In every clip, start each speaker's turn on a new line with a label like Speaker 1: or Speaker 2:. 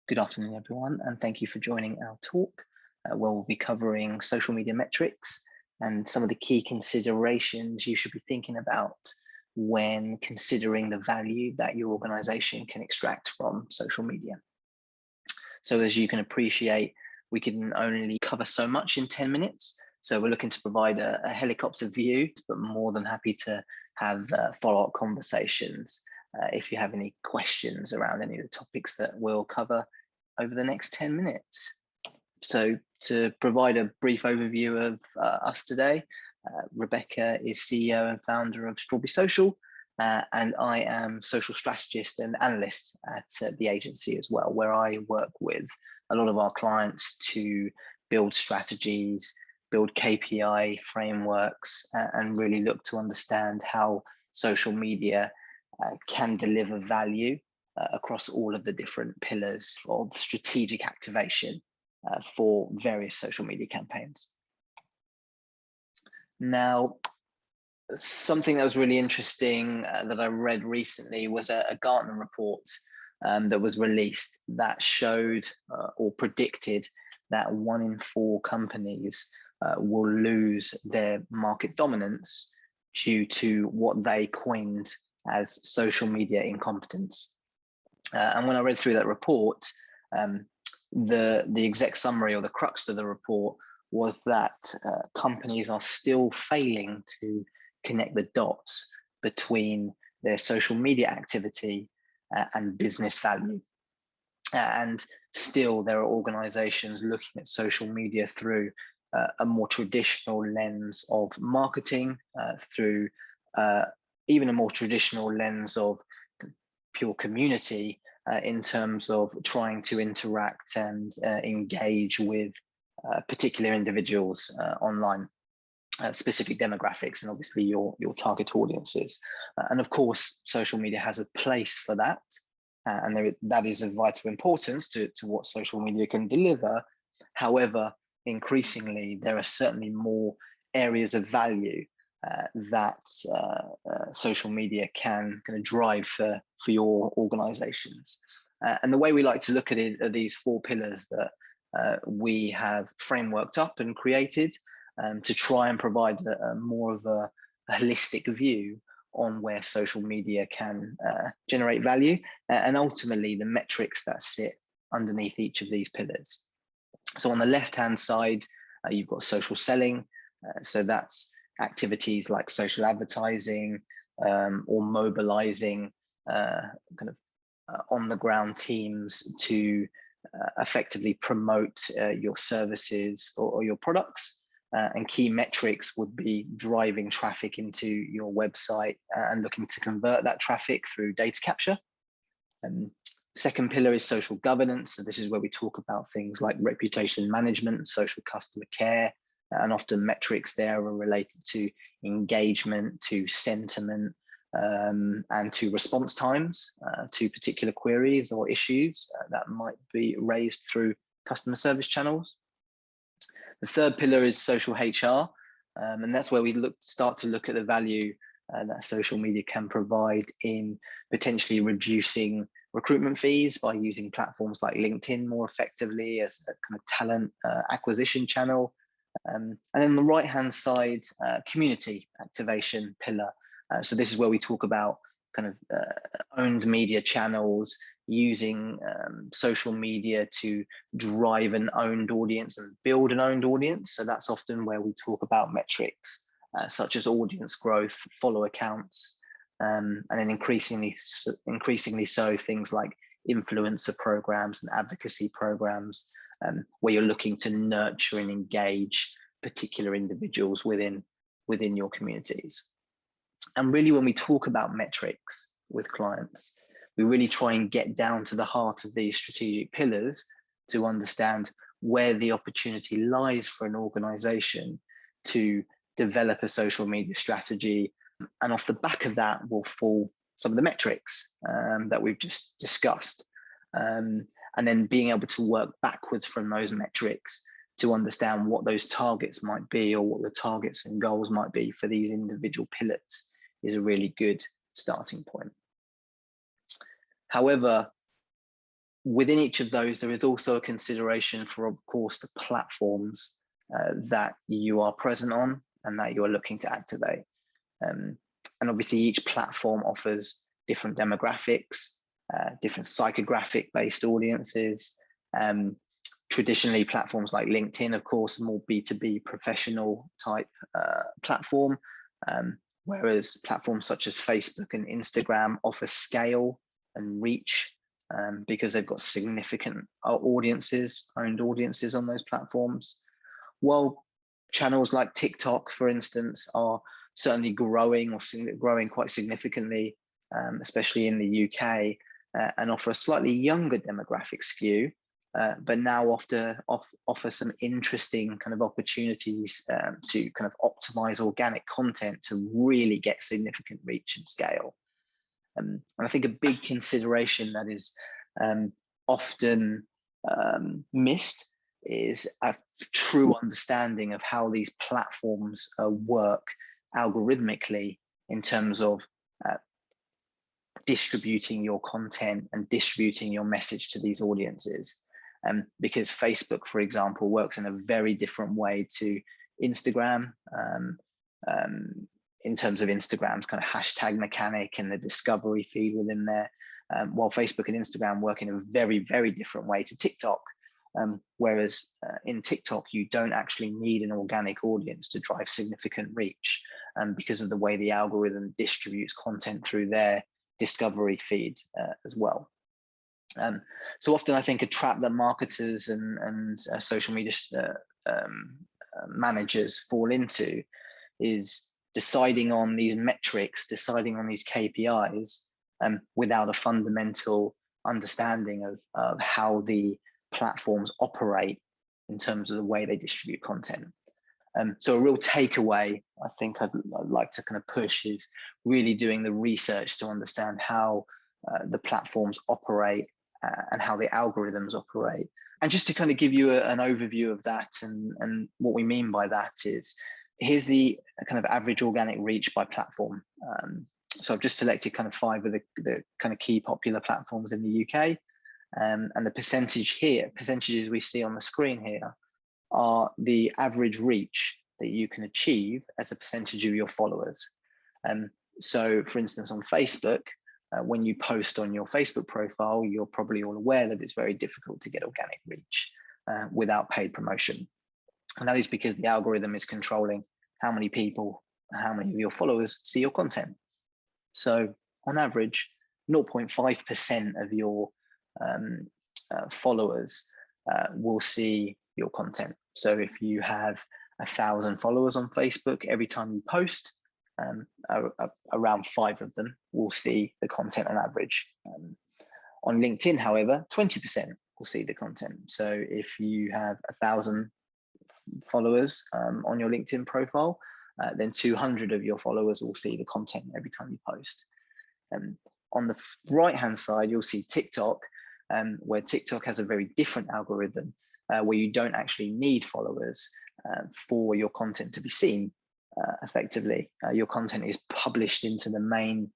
Speaker 1: Good afternoon, everyone, and thank you for joining our talk, where we'll be covering social media metrics and some of the key considerations you should be thinking about when considering the value that your organization can extract from social media. So as you can appreciate, we can only cover so much in 10 minutes. So we're looking to provide a helicopter view, but more than happy to have follow-up conversations if you have any questions around any of the topics that we'll cover over the next 10 minutes. So to provide a brief overview of us today, Rebecca is CEO and founder of Strawberry Social, and I am social strategist and analyst at the agency as well, where I work with a lot of our clients to build strategies, build KPI frameworks, and really look to understand how social media can deliver value across all of the different pillars of strategic activation for various social media campaigns. Now, something that was really interesting that I read recently was a Gartner report that was released that showed or predicted that 1 in 4 companies will lose their market dominance due to what they coined as social media incompetence. And when I read through that report, the exec summary, or the crux of the report, was that companies are still failing to connect the dots between their social media activity and business value. And still there are organizations looking at social media through a more traditional lens of marketing, through even a more traditional lens of pure community, in terms of trying to interact and engage with particular individuals online, specific demographics, and obviously your target audiences. And of course, social media has a place for that, and that is of vital importance to what social media can deliver. However, increasingly, there are certainly more areas of value that social media can kind of drive for your organizations. And the way we like to look at it are these 4 pillars that we have frameworked up and created to try and provide more of a holistic view on where social media can generate value, and ultimately the metrics that sit underneath each of these pillars. So on the left-hand side, you've got social selling. So that's activities like social advertising, or mobilizing kind of on-the-ground teams to effectively promote your services or your products. And key metrics would be driving traffic into your website and looking to convert that traffic through data capture. Second pillar is social governance. So this is where we talk about things like reputation management, social customer care, and often metrics there are related to engagement, to sentiment, and to response times to particular queries or issues that might be raised through customer service channels. The third pillar is social HR, and that's where we start to look at the value that social media can provide in potentially reducing recruitment fees by using platforms like LinkedIn more effectively as a kind of talent acquisition channel. And then on the right-hand side, community activation pillar. So this is where we talk about kind of owned media channels, using social media to drive an owned audience and build an owned audience. So that's often where we talk about metrics such as audience growth, follower counts, and then increasingly so things like influencer programs and advocacy programs, where you're looking to nurture and engage particular individuals within your communities. And really, when we talk about metrics with clients, we really try and get down to the heart of these strategic pillars to understand where the opportunity lies for an organization to develop a social media strategy. And off the back of that will fall some of the metrics that we've just discussed. And then being able to work backwards from those metrics to understand what those targets might be, or what the targets and goals might be for these individual pillars, is a really good starting point. However, Within each of those, there is also a consideration for, of course, the platforms that you are present on and that you are looking to activate. And obviously each platform offers different demographics, different psychographic-based audiences. Traditionally, platforms like LinkedIn, of course, more B2B professional type platform, whereas platforms such as Facebook and Instagram offer scale and reach because they've got significant audiences, owned audiences on those platforms. While channels like TikTok, for instance, are certainly growing or growing quite significantly, especially in the UK, and offer a slightly younger demographic skew, but now offer some interesting kind of opportunities to kind of optimize organic content to really get significant reach and scale. And I think a big consideration that is often missed is a true understanding of how these platforms work algorithmically in terms of distributing your content and distributing your message to these audiences. Because Facebook, for example, works in a very different way to Instagram, in terms of Instagram's kind of hashtag mechanic and the discovery feed within there, while Facebook and Instagram work in a very, very different way to TikTok. Whereas in TikTok, you don't actually need an organic audience to drive significant reach because of the way the algorithm distributes content through their discovery feed as well. So often I think a trap that marketers and social media managers fall into is deciding on these metrics, deciding on these KPIs without a fundamental understanding of how the platforms operate in terms of the way they distribute content. So a real takeaway I think I'd like to kind of push is really doing the research to understand how the platforms operate and how the algorithms operate. And just to kind of give you an overview of that, and what we mean by that is, here's the kind of average organic reach by platform. So I've just selected kind of 5 of the kind of key popular platforms in the UK. And the percentages we see on the screen here are the average reach that you can achieve as a percentage of your followers. So for instance, on Facebook, when you post on your Facebook profile, you're probably all aware that it's very difficult to get organic reach without paid promotion. And that is because the algorithm is controlling how many people, how many of your followers see your content. So on average, 0.5% of your followers will see your content. So if you have 1,000 followers on Facebook, every time you post, around 5 of them will see the content on average. On LinkedIn, however, 20% will see the content. So if you have 1,000 followers on your LinkedIn profile, then 200 of your followers will see the content every time you post. On the right-hand side, you'll see TikTok, where TikTok has a very different algorithm, where you don't actually need followers for your content to be seen effectively. Your content is published into the main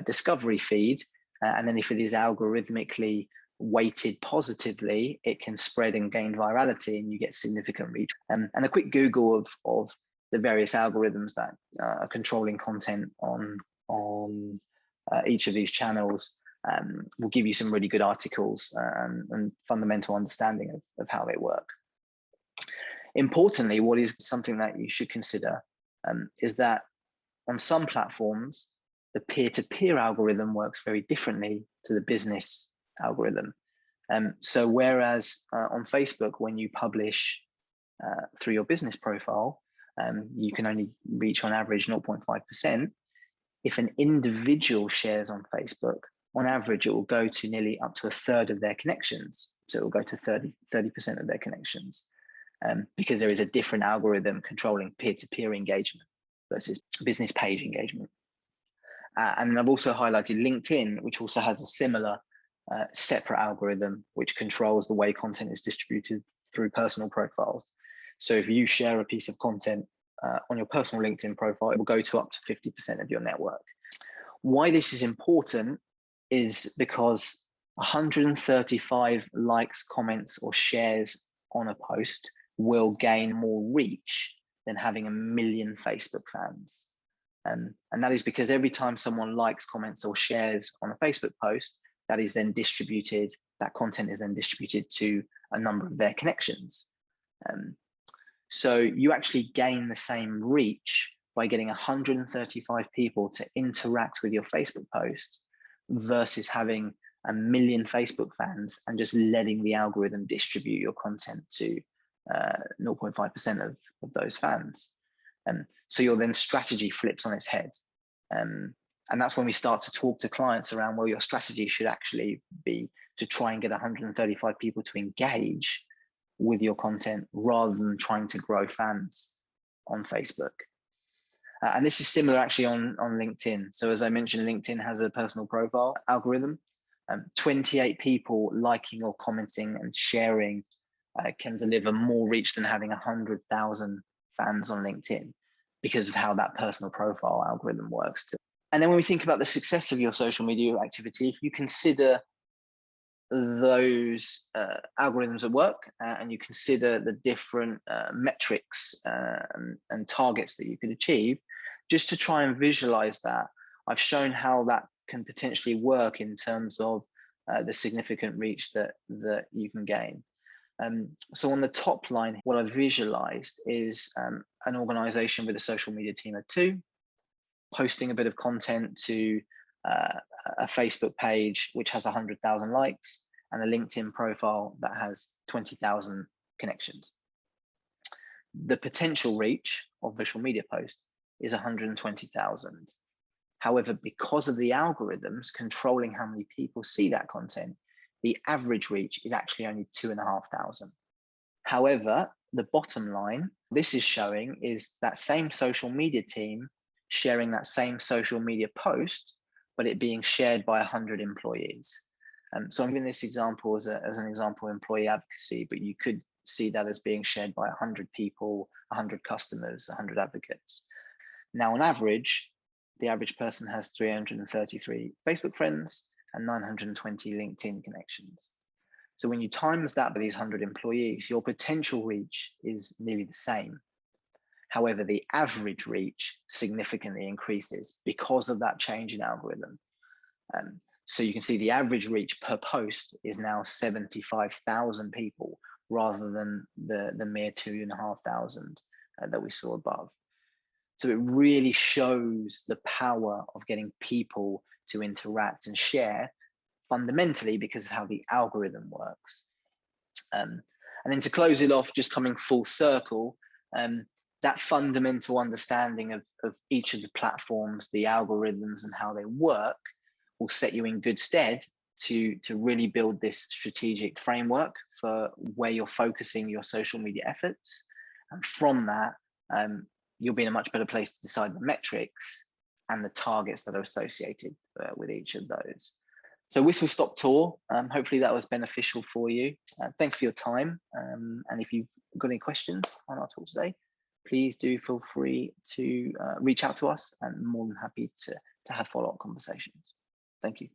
Speaker 1: discovery feed, and then if it is algorithmically weighted positively, it can spread and gain virality, and you get significant reach. And a quick Google of the various algorithms that are controlling content on each of these channels will give you some really good articles and fundamental understanding of how they work. Importantly, what is something that you should consider is that on some platforms, the peer-to-peer algorithm works very differently to the business algorithm. So whereas on Facebook, when you publish through your business profile, you can only reach on average 0.5%. If an individual shares on Facebook, on average, it will go to nearly up to 1/3 of their connections. So it will go to 30% of their connections because there is a different algorithm controlling peer-to-peer engagement versus business page engagement. And I've also highlighted LinkedIn, which also has a similar separate algorithm, which controls the way content is distributed through personal profiles. So if you share a piece of content on your personal LinkedIn profile, it will go to up to 50% of your network. Why this is important is because 135 likes, comments, or shares on a post will gain more reach than having 1 million Facebook fans. And that is because every time someone likes, comments, or shares on a Facebook post, that is then distributed, that content is then distributed to a number of their connections. So you actually gain the same reach by getting 135 people to interact with your Facebook post versus having 1 million Facebook fans and just letting the algorithm distribute your content to 0.5% of those fans. So your then strategy flips on its head. And that's when we start to talk to clients around, well, your strategy should actually be to try and get 135 people to engage with your content rather than trying to grow fans on Facebook. And this is similar actually on LinkedIn. So as I mentioned, LinkedIn has a personal profile algorithm. 28 people liking or commenting and sharing can deliver more reach than having 100,000 fans on LinkedIn because of how that personal profile algorithm works. And then when we think about the success of your social media activity, if you consider those algorithms at work and you consider the different metrics and targets that you could achieve, just to try and visualize that, I've shown how that can potentially work in terms of the significant reach that you can gain. So on the top line, what I've visualized is an organization with a social media team of 2, posting a bit of content to a Facebook page which has 100,000 likes and a LinkedIn profile that has 20,000 connections. The potential reach of social media post is 120,000. However, because of the algorithms controlling how many people see that content, the average reach is actually only 2,500. However, the bottom line, this is showing is that same social media team sharing that same social media post, but it being shared by 100 employees. So I'm giving this example as an example of employee advocacy, but you could see that as being shared by 100 people, 100 customers, 100 advocates. Now, on average, the average person has 333 Facebook friends and 920 LinkedIn connections. So when you times that by these 100 employees, your potential reach is nearly the same. However, the average reach significantly increases because of that change in algorithm. So you can see the average reach per post is now 75,000 people rather than the mere 2,500 that we saw above. So it really shows the power of getting people to interact and share fundamentally because of how the algorithm works. And then to close it off, just coming full circle, that fundamental understanding of each of the platforms, the algorithms and how they work will set you in good stead to really build this strategic framework for where you're focusing your social media efforts. And from that, you'll be in a much better place to decide the metrics and the targets that are associated with each of those. So whistle stop tour, hopefully that was beneficial for you. Thanks for your time. And if you've got any questions on our talk today, please do feel free to reach out to us. I'm more than happy to have follow-up conversations. Thank you.